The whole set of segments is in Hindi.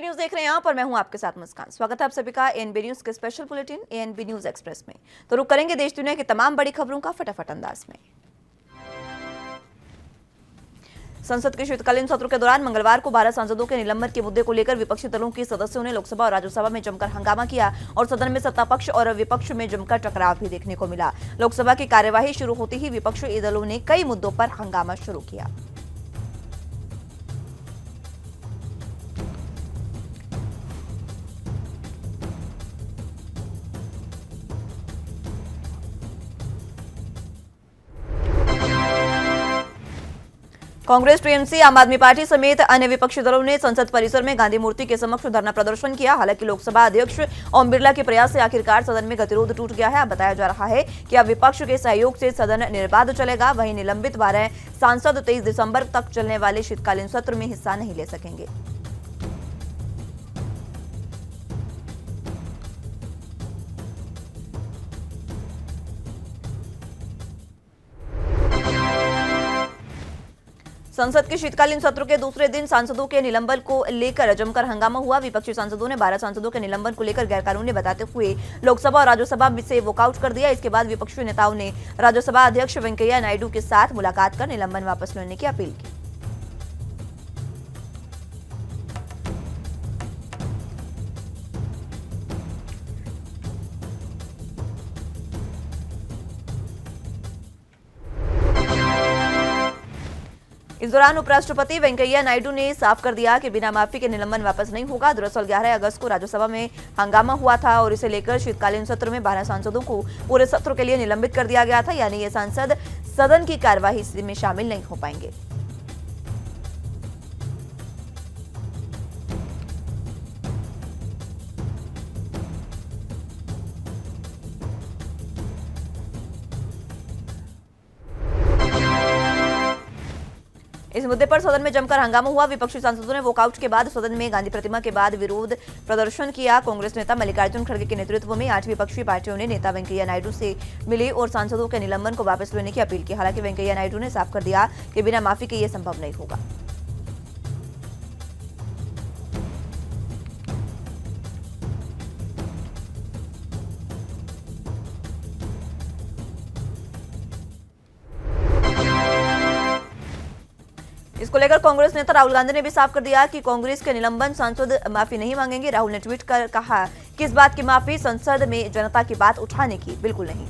एएनबी न्यूज देख रहे हैं आप और मैं हूं आपके साथ मुस्कान। स्वागत है आप सभी का एएनबी न्यूज के special bulletin ANB news express में। तो रुक करेंगे देश दुनिया की तमाम बड़ी खबरों का फटाफट अंदाज में। संसद के शीतकालीन सत्र के दौरान मंगलवार को 12 सांसदों के निलंबन के मुद्दे को लेकर विपक्षी दलों के सदस्यों ने लोकसभा और राज्यसभा में जमकर हंगामा किया और सदन में सत्ता पक्ष और विपक्ष में जमकर टकराव भी देखने को मिला। लोकसभा की कार्यवाही शुरू होते ही विपक्षी दलों ने कई मुद्दों पर हंगामा शुरू किया। कांग्रेस, टीएमसी, आम आदमी पार्टी समेत अन्य विपक्षी दलों ने संसद परिसर में गांधी मूर्ति के समक्ष धरना प्रदर्शन किया। हालांकि लोकसभा अध्यक्ष ओम बिरला के प्रयास से आखिरकार सदन में गतिरोध टूट गया है। अब बताया जा रहा है कि अब विपक्ष के सहयोग से सदन निर्बाध चलेगा। वहीं निलंबित 12 सांसद 23 दिसंबर तक चलने वाले शीतकालीन सत्र में हिस्सा नहीं ले सकेंगे। संसद के शीतकालीन सत्र के दूसरे दिन सांसदों के निलंबन को लेकर जमकर हंगामा हुआ। विपक्षी सांसदों ने 12 सांसदों के निलंबन को लेकर गैरकानूनी बताते हुए लोकसभा और राज्यसभा से वॉकआउट कर दिया। इसके बाद विपक्षी नेताओं ने राज्यसभा अध्यक्ष वेंकैया नायडू के साथ मुलाकात कर निलंबन वापस लेने की अपील की। इस दौरान उपराष्ट्रपति वेंकैया नायडू ने साफ कर दिया कि बिना माफी के निलंबन वापस नहीं होगा। दरअसल 11 अगस्त को राज्यसभा में हंगामा हुआ था और इसे लेकर शीतकालीन सत्र में 12 सांसदों को पूरे सत्र के लिए निलंबित कर दिया गया था। यानी ये सांसद सदन की कार्यवाही में शामिल नहीं हो पाएंगे। इस मुद्दे पर सदन में जमकर हंगामा हुआ। विपक्षी सांसदों ने वॉकआउट के बाद सदन में गांधी प्रतिमा के बाद विरोध प्रदर्शन किया। कांग्रेस नेता मल्लिकार्जुन खड़गे के नेतृत्व में 8 विपक्षी पार्टियों ने नेता वेंकैया नायडू से मिली और सांसदों के निलंबन को वापस लेने की अपील की। हालांकि वेंकैया नायडू ने साफ कर दिया कि बिना माफी के ये संभव नहीं होगा। इसको लेकर कांग्रेस नेता राहुल गांधी ने भी साफ कर दिया कि कांग्रेस के निलंबन सांसद माफी नहीं मांगेंगे। राहुल ने ट्वीट कर कहा कि इस बात की माफी संसद में जनता की बात उठाने की बिल्कुल नहीं।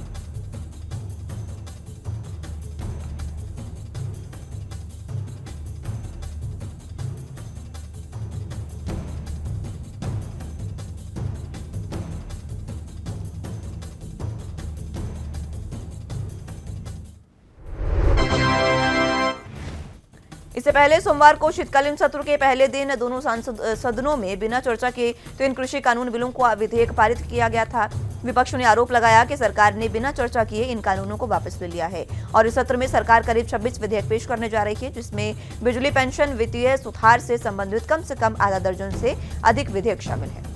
इससे पहले सोमवार को शीतकालीन सत्र के पहले दिन दोनों सदनों में बिना चर्चा के 3 कृषि कानून बिलों को विधेयक पारित किया गया था। विपक्ष ने आरोप लगाया कि सरकार ने बिना चर्चा किए इन कानूनों को वापस ले लिया है और इस सत्र में सरकार करीब 26 विधेयक पेश करने जा रही है, जिसमें बिजली पेंशन वित्तीय सुधार से संबंधित कम से कम आधा दर्जन से अधिक विधेयक शामिल है।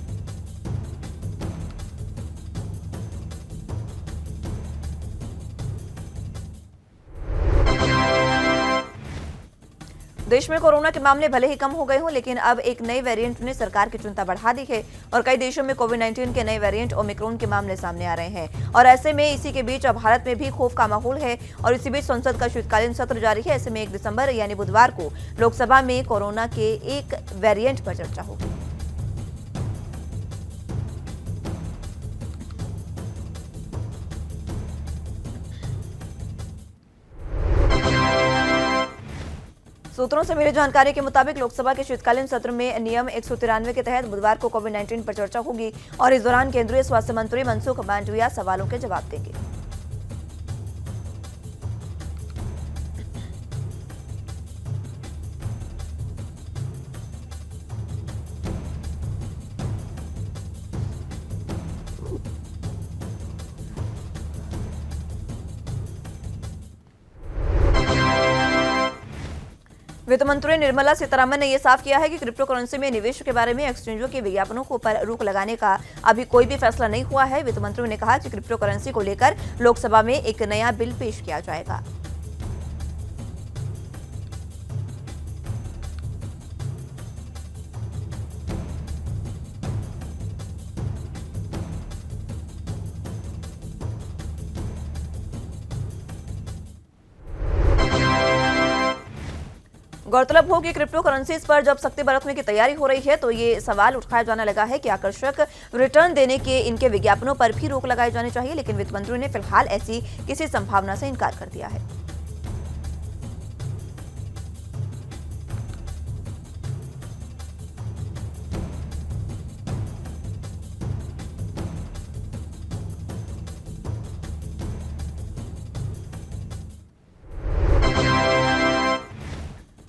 देश में कोरोना के मामले भले ही कम हो गए हों, लेकिन अब एक नए वेरिएंट ने सरकार की चिंता बढ़ा दी है और कई देशों में कोविड-19 के नए वेरिएंट ओमिक्रॉन के मामले सामने आ रहे हैं। और ऐसे में इसी के बीच अब भारत में भी खौफ का माहौल है और इसी बीच संसद का शीतकालीन सत्र जारी है। ऐसे में 1 दिसंबर यानी बुधवार को लोकसभा में कोरोना के एक वेरिएंट पर चर्चा होगी। सूत्रों से मिली जानकारी के मुताबिक लोकसभा के शीतकालीन सत्र में नियम 193 के तहत बुधवार को कोविड-19 पर चर्चा होगी और इस दौरान केंद्रीय स्वास्थ्य मंत्री मनसुख मांडविया सवालों के जवाब देंगे। वित्त मंत्री निर्मला सीतारमण ने यह साफ किया है कि क्रिप्टो करेंसी में निवेश के बारे में एक्सचेंजों के विज्ञापनों को पर रोक लगाने का अभी कोई भी फैसला नहीं हुआ है। वित्त मंत्री ने कहा कि क्रिप्टो करेंसी को लेकर लोकसभा में एक नया बिल पेश किया जाएगा। गौरतलब हो कि क्रिप्टो करेंसीज पर जब सख्ती बरतने की तैयारी हो रही है तो ये सवाल उठाया जाने लगा है कि आकर्षक रिटर्न देने के इनके विज्ञापनों पर भी रोक लगाई जानी चाहिए, लेकिन वित्त मंत्री ने फिलहाल ऐसी किसी संभावना से इनकार कर दिया है।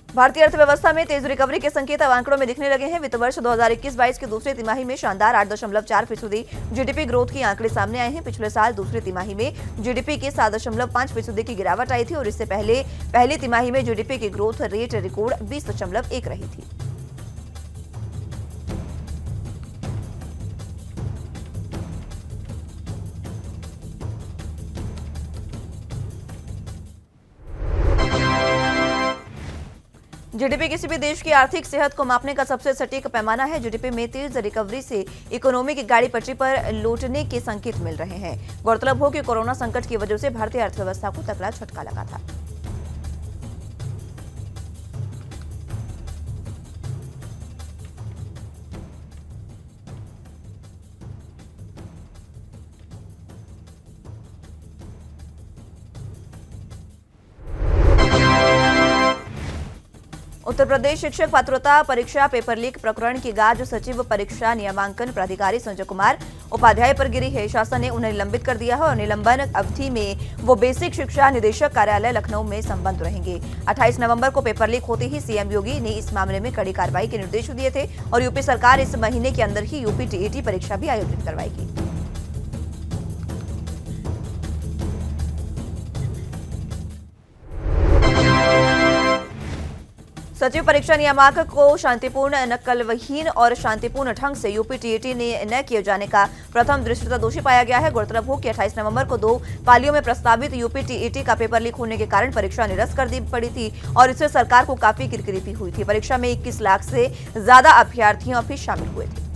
भारतीय अर्थव्यवस्था में तेज रिकवरी के संकेत अब आंकड़ों में दिखने लगे हैं। वित्त वर्ष 2021-22 की दूसरी तिमाही में शानदार 8.4% जीडीपी ग्रोथ के आंकड़े सामने आए हैं। पिछले साल दूसरी तिमाही में जीडीपी की 7.5% की गिरावट आई थी और इससे पहले पहली तिमाही में जीडीपी की ग्रोथ रेट रिकॉर्ड 20.1 रही थी। जीडीपी किसी भी देश की आर्थिक सेहत को मापने का सबसे सटीक पैमाना है। जीडीपी में तेज रिकवरी से इकोनॉमी की गाड़ी पटरी पर लौटने के संकेत मिल रहे हैं। गौरतलब हो कि कोरोना संकट की वजह से भारतीय अर्थव्यवस्था को तगड़ा झटका लगा था। उत्तर प्रदेश शिक्षक पात्रता परीक्षा पेपर लीक प्रकरण की गाज सचिव परीक्षा नियामंकन प्राधिकारी संजय कुमार उपाध्याय पर गिरी है। शासन ने उन्हें निलंबित कर दिया है और निलंबन अवधि में वो बेसिक शिक्षा निदेशक कार्यालय लखनऊ में संबद्ध रहेंगे। 28 नवंबर को पेपर लीक होते ही सीएम योगी ने इस मामले में कड़ी कार्रवाई के निर्देश दिए थे और यूपी सरकार इस महीने के अंदर ही यूपी टीईटी परीक्षा भी आयोजित करवाएगी। सचिव परीक्षा नियामक को शांतिपूर्ण, नकलविहीन और शांतिपूर्ण ढंग से यूपी टीईटी ने न किए जाने का प्रथम दृष्टया दोषी पाया गया है। गौरतलब हो कि 28 नवंबर को 2 पालियों में प्रस्तावित यूपी टीईटी का पेपर लीक होने के कारण परीक्षा निरस्त कर दी पड़ी थी और इससे सरकार को काफी किरकिरी भी हुई थी। परीक्षा में 21 लाख से ज्यादा अभ्यर्थियों भी शामिल हुए थे।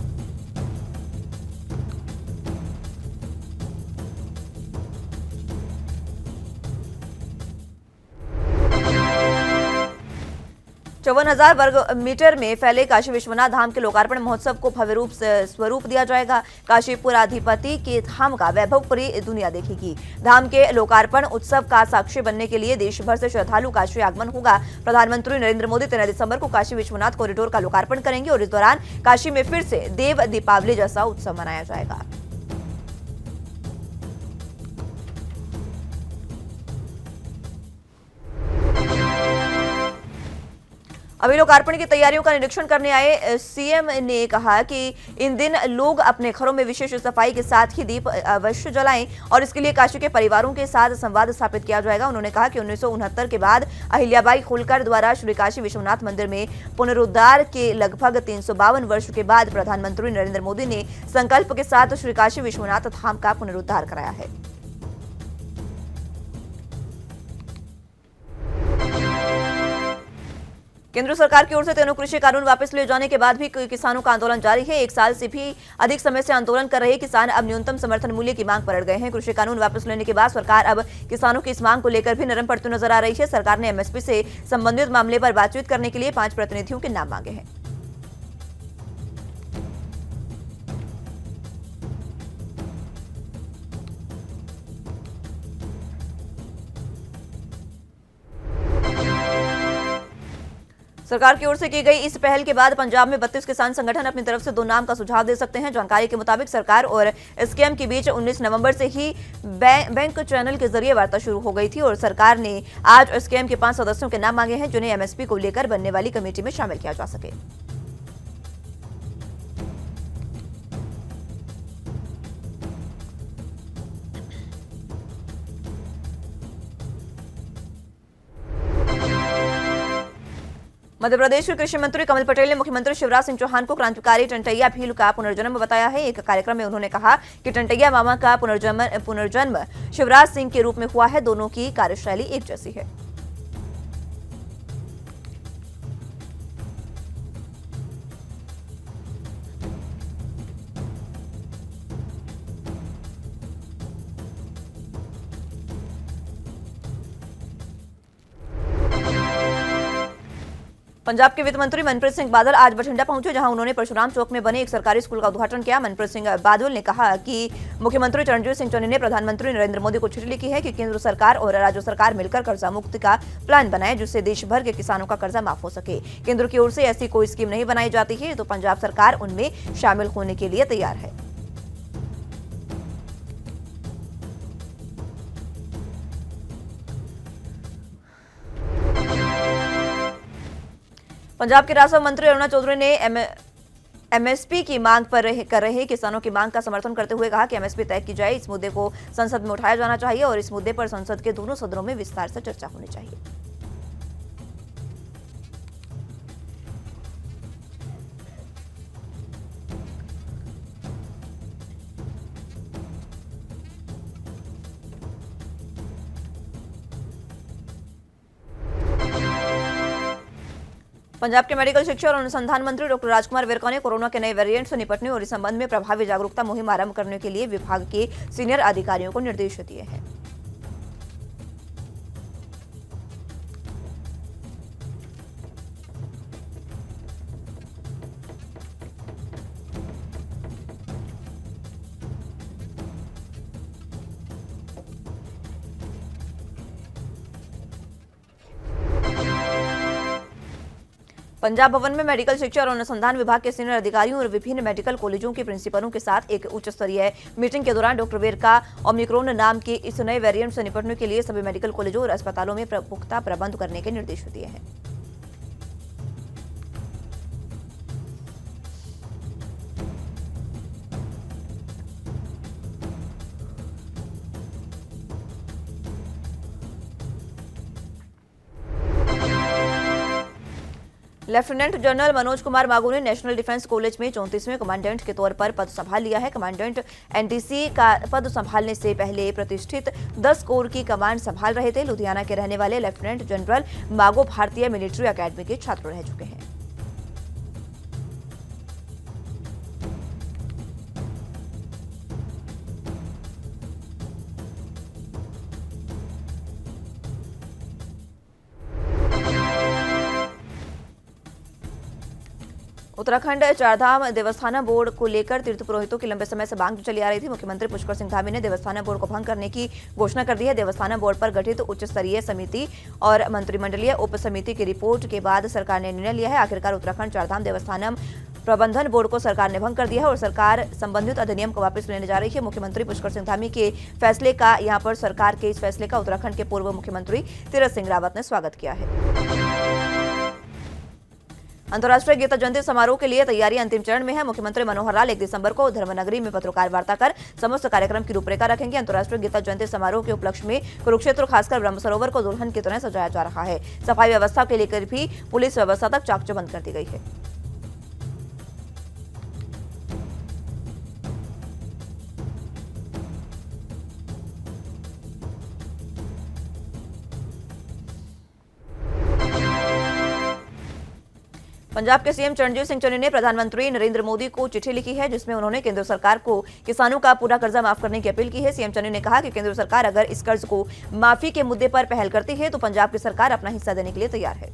चौवन 5000 वर्ग मीटर में फैले काशी विश्वनाथ धाम के लोकार्पण महोत्सव को भव्य रूप से स्वरूप दिया जाएगा। काशीपुराधिपति के धाम का वैभव पूरी दुनिया देखेगी। धाम के लोकार्पण उत्सव का साक्षी बनने के लिए देश भर से श्रद्धालु काशी आगमन होगा। प्रधानमंत्री नरेंद्र मोदी 13 दिसंबर को काशी विश्वनाथ कॉरिडोर का लोकार्पण करेंगे और इस दौरान काशी में फिर से देव दीपावली जैसा उत्सव मनाया जाएगा। अभी लोकार्पण की तैयारियों का निरीक्षण करने आए सीएम ने कहा कि इन दिन लोग अपने घरों में विशेष सफाई के साथ ही दीप अवश्य जलाएं और इसके लिए काशी के परिवारों के साथ संवाद स्थापित किया जाएगा। उन्होंने कहा कि 1969 के बाद अहिल्याबाई होलकर द्वारा श्री काशी विश्वनाथ मंदिर में पुनरुद्धार के लगभग 352 वर्ष के बाद प्रधानमंत्री नरेंद्र मोदी ने संकल्प के साथ श्री काशी विश्वनाथ धाम का पुनरुद्धार कराया है। केंद्र सरकार की ओर से तीनों कृषि कानून वापस ले जाने के बाद भी किसानों का आंदोलन जारी है। 1 साल से भी अधिक समय से आंदोलन कर रहे किसान अब न्यूनतम समर्थन मूल्य की मांग पर अड़ गए हैं। कृषि कानून वापस लेने के बाद सरकार अब किसानों की इस मांग को लेकर भी नरम पड़ती नजर आ रही है। सरकार ने एमएसपी से संबंधित मामले पर बातचीत करने के लिए 5 प्रतिनिधियों के नाम मांगे हैं। सरकार की ओर से की गई इस पहल के बाद पंजाब में 32 किसान संगठन अपनी तरफ से 2 नाम का सुझाव दे सकते हैं। जानकारी के मुताबिक सरकार और एसकेएम के बीच 19 नवंबर से ही बैंक चैनल के जरिए वार्ता शुरू हो गई थी और सरकार ने आज एसकेएम के 5 सदस्यों के नाम मांगे हैं जिन्हें एमएसपी को लेकर बनने वाली कमेटी में शामिल किया जा सके। मध्य प्रदेश के कृषि मंत्री कमल पटेल ने मुख्यमंत्री शिवराज सिंह चौहान को क्रांतिकारी टंटैया भील का पुनर्जन्म बताया है। एक कार्यक्रम में उन्होंने कहा कि टंटैया मामा का पुनर्जन्म शिवराज सिंह के रूप में हुआ है। दोनों की कार्यशैली एक जैसी है। पंजाब के वित्त मंत्री मनप्रीत सिंह बादल आज बठिंडा पहुंचे, जहां उन्होंने परशुराम चौक में बने एक सरकारी स्कूल का उद्घाटन किया। मनप्रीत सिंह बादल ने कहा कि मुख्यमंत्री चरणजीत सिंह चन्नी ने प्रधानमंत्री नरेंद्र मोदी को चिट्ठी लिखी है कि केंद्र सरकार और राज्य सरकार मिलकर कर्जा मुक्ति का प्लान बनाए, जिससे देश भर के किसानों का कर्जा माफ हो सके। केंद्र की ओर से ऐसी कोई स्कीम नहीं बनाई जाती है, तो पंजाब सरकार उनमें शामिल होने के लिए तैयार है। पंजाब के राजस्व मंत्री अरुणा चौधरी ने एमएसपी की मांग पर कर रहे किसानों की मांग का समर्थन करते हुए कहा कि एमएसपी तय की जाए। इस मुद्दे को संसद में उठाया जाना चाहिए और इस मुद्दे पर संसद के दोनों सदनों में विस्तार से चर्चा होनी चाहिए। पंजाब के मेडिकल शिक्षा और अनुसंधान मंत्री डॉक्टर राजकुमार विरका ने कोरोना के नए वेरिएंट से निपटने और इस संबंध में प्रभावी जागरूकता मुहिम आरंभ करने के लिए विभाग के सीनियर अधिकारियों को निर्देश दिए हैं। पंजाब भवन में मेडिकल शिक्षा और अनुसंधान विभाग के सीनियर अधिकारियों और विभिन्न मेडिकल कॉलेजों के प्रिंसिपलों के साथ एक उच्च स्तरीय मीटिंग के दौरान डॉक्टर विरका ओमिक्रॉन नाम के इस नए वेरिएंट से निपटने के लिए सभी मेडिकल कॉलेजों और अस्पतालों में पुख्ता प्रबंध करने के निर्देश दिए हैं। लेफ्टिनेंट जनरल मनोज कुमार मागू ने नेशनल डिफेंस कॉलेज में 34वें कमांडेंट के तौर पर पद संभाल लिया है। कमांडेंट एनडीसी का पद संभालने से पहले प्रतिष्ठित 10 कोर की कमांड संभाल रहे थे। लुधियाना के रहने वाले लेफ्टिनेंट जनरल मागो भारतीय मिलिट्री अकेडमी के छात्र रह चुके हैं। उत्तराखंड चारधाम देवस्थान बोर्ड को लेकर तीर्थ पुरोहितों की लंबे समय से मांग चली आ रही थी। मुख्यमंत्री पुष्कर सिंह धामी ने देवस्थान बोर्ड को भंग करने की घोषणा कर दी है। देवस्थान बोर्ड पर गठित उच्च स्तरीय समिति और मंत्रिमंडलीय उप समिति की रिपोर्ट के बाद सरकार ने निर्णय लिया है। आखिरकार उत्तराखंड चारधाम देवस्थानम प्रबंधन बोर्ड को सरकार ने भंग कर दिया है और सरकार संबंधित अधिनियम को वापस लेने जा रही है। मुख्यमंत्री पुष्कर सिंह धामी के फैसले का यहां पर सरकार के इस फैसले का उत्तराखंड के पूर्व मुख्यमंत्री तीरथ सिंह रावत ने स्वागत किया है। अंतर्राष्ट्रीय गीता जयंती समारोह के लिए तैयारी अंतिम चरण में है। मुख्यमंत्री मनोहर लाल 1 दिसंबर को धर्मनगरी में पत्रकार वार्ता कर समस्त कार्यक्रम की रूपरेखा रखेंगे। अंतर्राष्ट्रीय गीता जयंती समारोह के उपलक्ष्य में कुरुक्षेत्र खासकर ब्रह्म सरोवर को दुल्हन की तरह सजाया जा रहा है। सफाई व्यवस्था के लेकर भी पुलिस व्यवस्था तक चाक चौबंद कर दी गई है। पंजाब के सीएम चरणजीत सिंह चन्नी ने प्रधानमंत्री नरेंद्र मोदी को चिट्ठी लिखी है, जिसमें उन्होंने केंद्र सरकार को किसानों का पूरा कर्जा माफ करने की अपील की है। सीएम चन्नी ने कहा कि केंद्र सरकार अगर इस कर्ज को माफी के मुद्दे पर पहल करती है तो पंजाब की सरकार अपना हिस्सा देने के लिए तैयार है।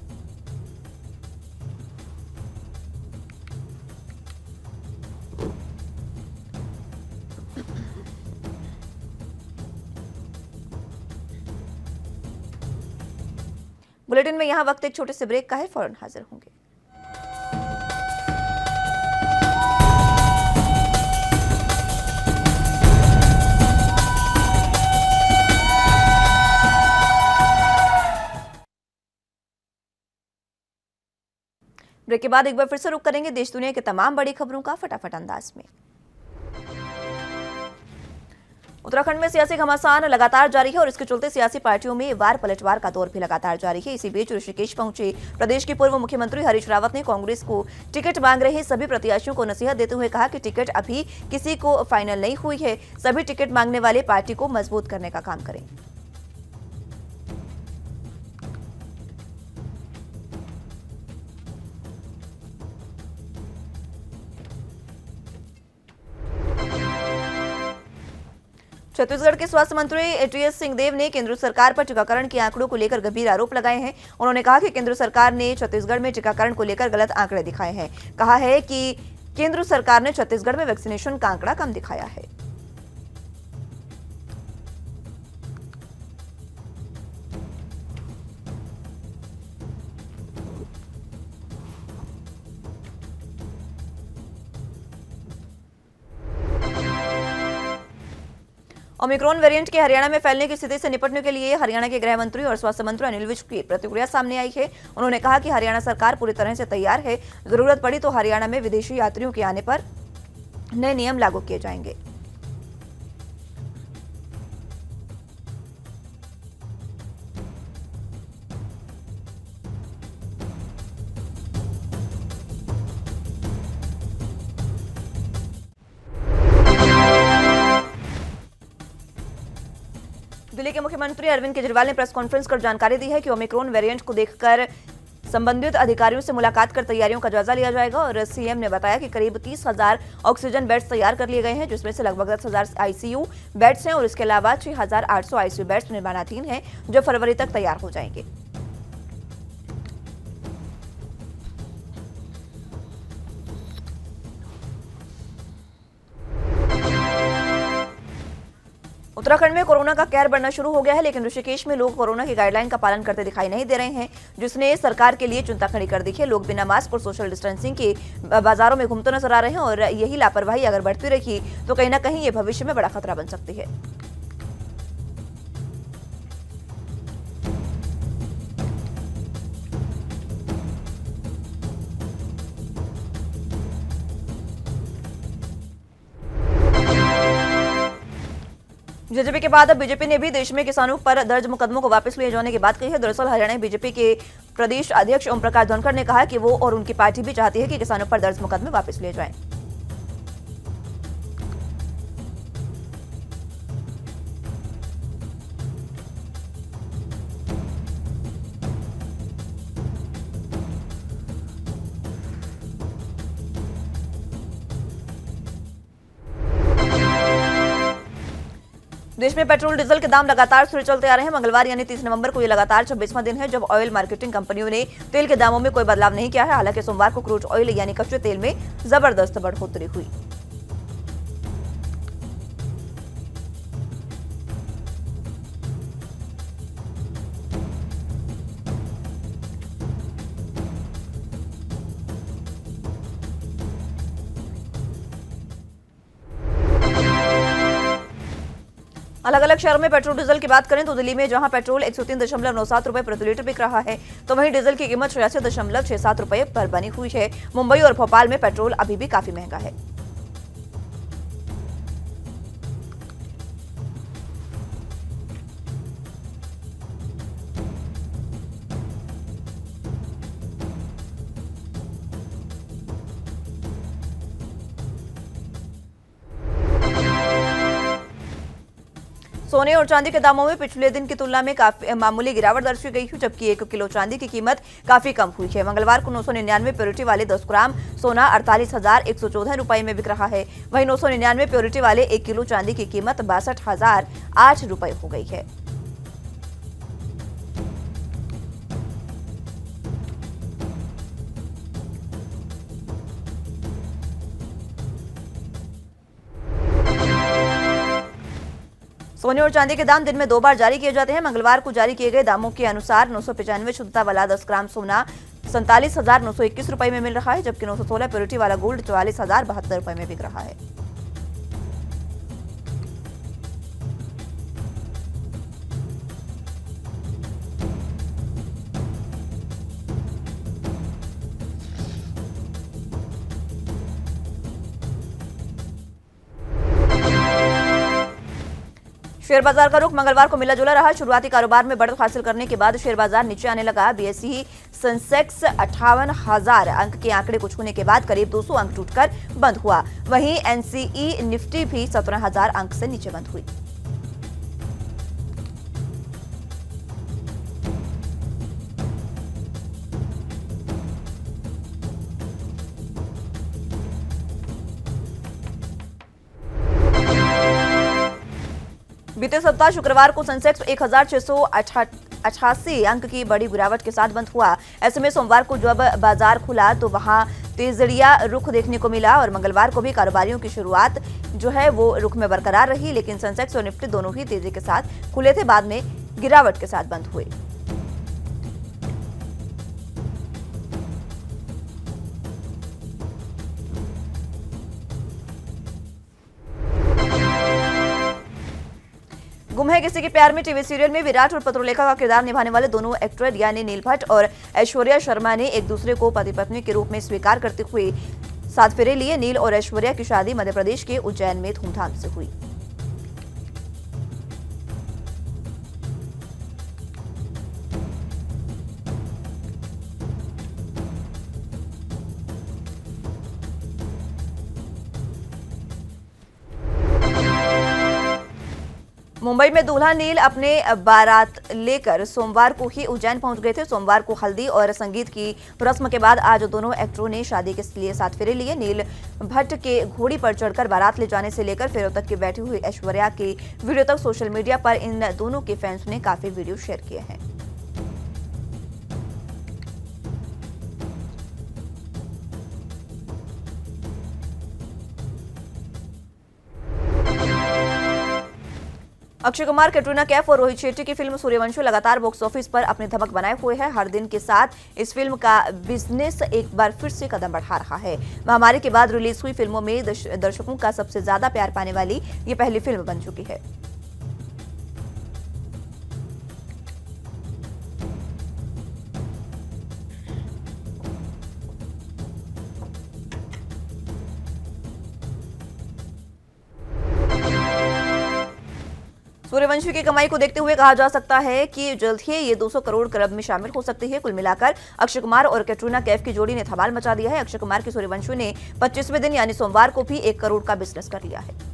बुलेटिन में यहां वक्त एक छोटे से ब्रेक का है, फौरन हाजिर होंगे। ब्रेक के बाद एक बार फिर से रुक करेंगे देश दुनिया के तमाम बड़ी खबरों का फटाफट अंदाज में। उत्तराखंड में सियासी घमासान लगातार जारी है और इसके चलते सियासी पार्टियों में वार पलटवार का दौर भी लगातार जारी है। इसी बीच ऋषिकेश पहुंचे प्रदेश के पूर्व मुख्यमंत्री हरीश रावत ने कांग्रेस को टिकट मांग रहे सभी प्रत्याशियों को नसीहत देते हुए कहा कि टिकट अभी किसी को फाइनल नहीं हुई है, सभी टिकट मांगने वाले पार्टी को मजबूत करने का काम करें। छत्तीसगढ़ के स्वास्थ्य मंत्री टीएस सिंहदेव ने केंद्र सरकार पर टीकाकरण के आंकड़ों को लेकर गंभीर आरोप लगाए हैं। उन्होंने कहा कि केंद्र सरकार ने छत्तीसगढ़ में टीकाकरण को लेकर गलत आंकड़े दिखाए हैं। कहा है कि केंद्र सरकार ने छत्तीसगढ़ में वैक्सीनेशन का आंकड़ा कम दिखाया है। ओमिक्रॉन वेरिएंट के हरियाणा में फैलने की स्थिति से निपटने के लिए हरियाणा के गृह मंत्री और स्वास्थ्य मंत्री अनिल विज की प्रतिक्रिया सामने आई है। उन्होंने कहा कि हरियाणा सरकार पूरी तरह से तैयार है। जरूरत पड़ी तो हरियाणा में विदेशी यात्रियों के आने पर नए नियम लागू किए जाएंगे। दिल्ली के मुख्यमंत्री अरविंद केजरीवाल ने प्रेस कॉन्फ्रेंस कर जानकारी दी है कि ओमिक्रॉन वेरिएंट को देखकर संबंधित अधिकारियों से मुलाकात कर तैयारियों का जायजा लिया जाएगा। और सीएम ने बताया कि करीब 30,000 ऑक्सीजन बेड्स तैयार कर लिए गए हैं, जिसमें से लगभग 10,000 आईसीयू बेड्स हैं और इसके अलावा 6,800 आईसीयू बेड्स निर्माणाधीन हैं, जो फरवरी तक तैयार हो जाएंगे। उत्तराखंड में कोरोना का कहर बढ़ना शुरू हो गया है, लेकिन ऋषिकेश में लोग कोरोना की गाइडलाइन का पालन करते दिखाई नहीं दे रहे हैं, जिसने सरकार के लिए चिंता खड़ी कर दी है। लोग बिना मास्क और सोशल डिस्टेंसिंग के बाजारों में घूमते नजर आ रहे हैं और यही लापरवाही अगर बढ़ती रही तो कहीं ना कहीं ये भविष्य में बड़ा खतरा बन सकती है। जेजेपी के बाद अब बीजेपी ने भी देश में किसानों पर दर्ज मुकदमों को वापस लिए जाने की बात कही है। दरअसल हरियाणा बीजेपी के प्रदेश अध्यक्ष ओम प्रकाश धनखड़ ने कहा कि वो और उनकी पार्टी भी चाहती है कि किसानों पर दर्ज मुकदमे वापस लिए जाएं। देश में पेट्रोल डीजल के दाम लगातार स्थिर चलते आ रहे हैं। मंगलवार यानी 30 नवंबर को यह लगातार 26वां दिन है जब ऑयल मार्केटिंग कंपनियों ने तेल के दामों में कोई बदलाव नहीं किया है। हालांकि सोमवार को क्रूड ऑयल यानी कच्चे तेल में जबरदस्त बढ़ोतरी हुई। अलग अलग शहरों में पेट्रोल डीजल की बात करें तो दिल्ली में जहां पेट्रोल 103.97 रुपए प्रति लीटर बिक रहा है, तो वहीं डीजल की कीमत 86.67 रुपए पर बनी हुई है। मुंबई और भोपाल में पेट्रोल अभी भी काफी महंगा है। सोने और चांदी के दामों में पिछले दिन की तुलना में काफी मामूली गिरावट दर्ज की गई है, जबकि 1 किलो चांदी की कीमत काफी कम हुई है। मंगलवार को 999 प्योरिटी वाले 10 ग्राम सोना 48,114 रुपए में बिक रहा है। वहीं 999 प्योरिटी वाले 1 किलो चांदी की कीमत 62,008 रुपए हो गई है। सोने और चांदी के दाम दिन में 2 बार जारी किए जाते हैं। मंगलवार को जारी किए गए दामों के अनुसार 995 शुद्धता वाला 10 ग्राम सोना 47,921 रुपए में मिल रहा है, जबकि 916 प्योरिटी वाला गोल्ड 44,072 रुपए में बिक रहा है। शेयर बाजार का रुख मंगलवार को मिला जुला रहा। शुरुआती कारोबार में बढ़त हासिल करने के बाद शेयर बाजार नीचे आने लगा। बीएसई सेंसेक्स 58,000 अंक के आंकड़े को छूने के बाद करीब 200 अंक टूटकर बंद हुआ। वहीं एनसीई निफ्टी भी 17,000 अंक से नीचे बंद हुई। बीते सप्ताह शुक्रवार को सेंसेक्स 1688 अंक की बड़ी गिरावट के साथ बंद हुआ। ऐसे में सोमवार को जब बाजार खुला तो वहां तेजड़िया रुख देखने को मिला और मंगलवार को भी कारोबारियों की शुरुआत जो है वो रुख में बरकरार रही, लेकिन सेंसेक्स और निफ्टी दोनों ही तेजी के साथ खुले थे, बाद में गिरावट के साथ बंद हुए। गुम है किसी के प्यार में टीवी सीरियल में विराट और पत्रलेखा का किरदार निभाने वाले दोनों एक्टर यानी नील भट्ट और ऐश्वर्या शर्मा ने एक दूसरे को पति पत्नी के रूप में स्वीकार करते हुए 7 फेरे लिए। नील और ऐश्वर्या की शादी मध्य प्रदेश के उज्जैन में धूमधाम से हुई। मुंबई में दूल्हा नील अपने बारात लेकर सोमवार को ही उज्जैन पहुंच गए थे। सोमवार को हल्दी और संगीत की रस्म के बाद आज दोनों एक्टरों ने शादी के लिए 7 फेरे लिए। नील भट्ट के घोड़ी पर चढ़कर बारात ले जाने से लेकर फेरों तक की बैठी हुई ऐश्वर्या की वीडियो तक सोशल मीडिया पर इन दोनों के फैंस ने काफी वीडियो शेयर किए हैं। अक्षय कुमार, कैटरीना कैफ और रोहित शेट्टी की फिल्म सूर्यवंशी लगातार बॉक्स ऑफिस पर अपनी धमक बनाए हुए है। हर दिन के साथ इस फिल्म का बिजनेस एक बार फिर से कदम बढ़ा रहा है। महामारी के बाद रिलीज हुई फिल्मों में दर्शकों का सबसे ज्यादा प्यार पाने वाली ये पहली फिल्म बन चुकी है। सूर्यवंशी की कमाई को देखते हुए कहा जा सकता है कि जल्द ही ये 200 करोड़ क्लब में शामिल हो सकती है। कुल मिलाकर अक्षय कुमार और कैटरीना कैफ की जोड़ी ने धमाल मचा दिया है। अक्षय कुमार की सूर्यवंशी ने 25वें दिन यानी सोमवार को भी 1 करोड़ का बिजनेस कर लिया है।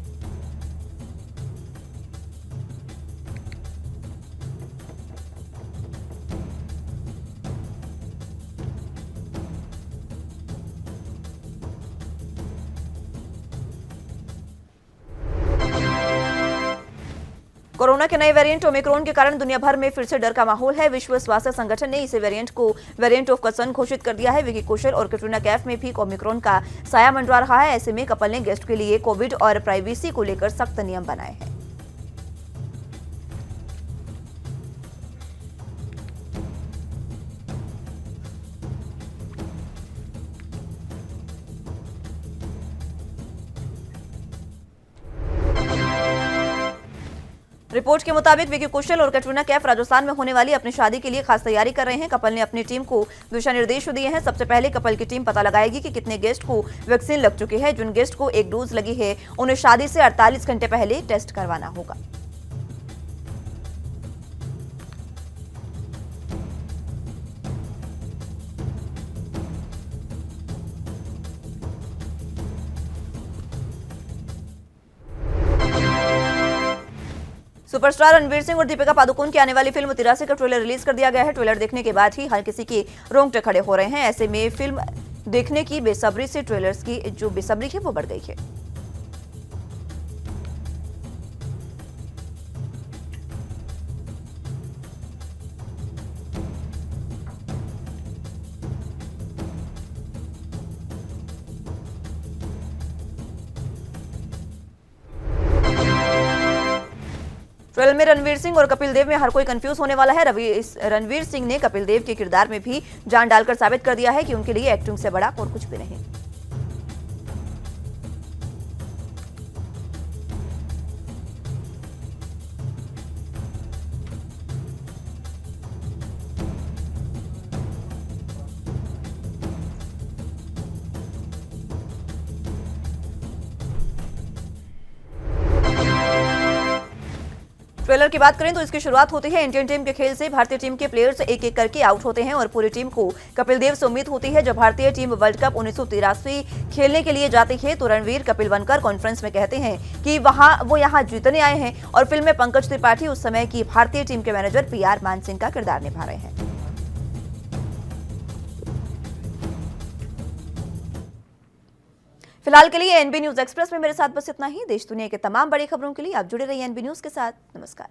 कोरोना के नए वेरिएंट ओमिक्रॉन के कारण दुनिया भर में फिर से डर का माहौल है। विश्व स्वास्थ्य संगठन ने इसे वेरिएंट को वेरिएंट ऑफ कंसर्न घोषित कर दिया है। विकी कौशल और कैटरीना कैफ में भी ओमिक्रॉन का साया मंडरा रहा है। ऐसे में कपल ने गेस्ट के लिए कोविड और प्राइवेसी को लेकर सख्त नियम बनाए हैं। रिपोर्ट के मुताबिक विकी कौशल और कैटरीना कैफ राजस्थान में होने वाली अपनी शादी के लिए खास तैयारी कर रहे हैं। कपल ने अपनी टीम को दिशा निर्देश दिए हैं। सबसे पहले कपल की टीम पता लगाएगी कि कितने गेस्ट को वैक्सीन लग चुकी है। जिन गेस्ट को 1 डोज लगी है उन्हें शादी से 48 घंटे पहले टेस्ट करवाना होगा। सुपरस्टार रणवीर सिंह और दीपिका पादुकोण की आने वाली फिल्म 83 का ट्रेलर रिलीज कर दिया गया है। ट्रेलर देखने के बाद ही हर किसी के रोंगटे खड़े हो रहे हैं। ऐसे में फिल्म देखने की बेसब्री से ट्रेलर्स की जो बेसब्री है वो बढ़ गई है। ट्रेलर में रणवीर सिंह और कपिल देव में हर कोई कंफ्यूज होने वाला है। रणवीर सिंह ने कपिल देव के किरदार में भी जान डालकर साबित कर दिया है कि उनके लिए एक्टिंग से बड़ा और कुछ भी नहीं। ट्रेलर की बात करें तो इसकी शुरुआत होती है इंडियन टीम के खेल से। भारतीय टीम के प्लेयर्स एक-एक करके आउट होते हैं और पूरी टीम को कपिल देव से उम्मीद होती है। जब भारतीय टीम वर्ल्ड कप 1983 खेलने के लिए जाती है तो रणवीर कपिल बनकर कॉन्फ्रेंस में कहते हैं कि वो यहाँ जीतने आए हैं और फिल्म में पंकज त्रिपाठी उस समय की भारतीय टीम के मैनेजर PR मान सिंह का किरदार निभा रहे हैं। फिलहाल के लिए एनबी न्यूज एक्सप्रेस में मेरे साथ बस इतना ही। देश दुनिया के तमाम बड़ी खबरों के लिए आप जुड़े रहिए एनबी न्यूज के साथ। नमस्कार।